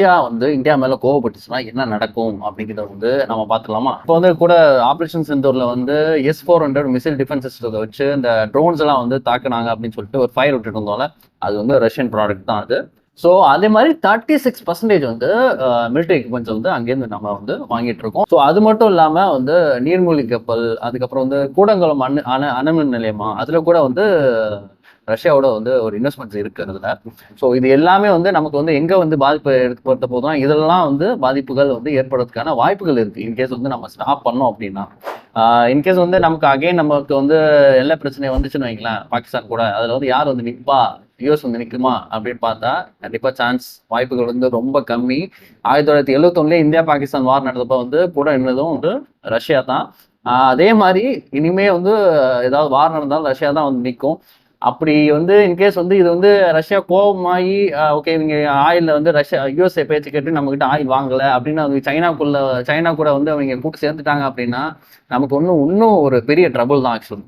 India மேல கோவப்பட்டுச்சுன்னா என்ன நடக்கும் அப்படிங்கிறத நம்ம பார்த்துக்கலாமா? இப்போ கூட ஆபரேஷன் சிந்தூர்ல S-400 மிசைல் டிஃபென்ஸ் சிஸ்டத்தை வச்சு இந்த ட்ரோன்ஸ் எல்லாம் தாக்குனாங்க அப்படின்னு சொல்லிட்டு ஒரு ஃபயர் விட்டுட்டு இருந்தோம்ல, அது ரஷ்யன் ப்ராடக்ட் தான் அது. ஸோ அதே மாதிரி 36% மிலிட்டரி எக்யூப்மெண்ட்ஸ் அங்கேருந்து நம்ம வாங்கிட்டு இருக்கோம். ஸோ அது மட்டும் இல்லாம நீர்மூழ்கி கப்பல், அதுக்கப்புறம் கூடங்குளம் அணுமின் நிலையமா, அதுல கூட ரஷ்யாவோட ஒரு இன்வெஸ்ட்மெண்ட்ஸ் இருக்கு அதுல. ஸோ இது எல்லாமே நமக்கு எங்க பாதிப்பு ஏற்படுத்த போதும், இதெல்லாம் பாதிப்புகள் ஏற்படுறதுக்கான வாய்ப்புகள் இருக்கு. இன்கேஸ் நம்ம ஸ்டாப் பண்ணோம் அப்படின்னா, இன்கேஸ் நமக்கு அகைன் நமக்கு எல்லா பிரச்சனையும் வந்துச்சுன்னு வைங்களேன், பாகிஸ்தான் கூட அதுல யார் நிற்பா, யூஎஸ் நிற்குமா அப்படின்னு பார்த்தா கண்டிப்பா சான்ஸ் வாய்ப்புகள் ரொம்ப கம்மி. 1971 இந்தியா பாகிஸ்தான் வார் நடந்தப்ப கூட இருந்ததும் ரஷ்யா தான். அதே மாதிரி இனிமே ஏதாவது வார் நடந்தாலும் ரஷ்யா தான் நிற்கும். அப்படி இன்கேஸ் இது ரஷ்யா கோபமாகி ஓகே இவங்க ஆயில் ரஷ்யா யூஎஸ்ஏ பேச்சு கேட்டு நம்ம கிட்ட ஆயில் வாங்கல அப்படின்னு சைனா கூட அவங்க கூட்டு சேர்ந்துட்டாங்க அப்படின்னா நமக்கு இன்னும் ஒரு பெரிய ட்ரபுள் தான் ஆக்சுவலி.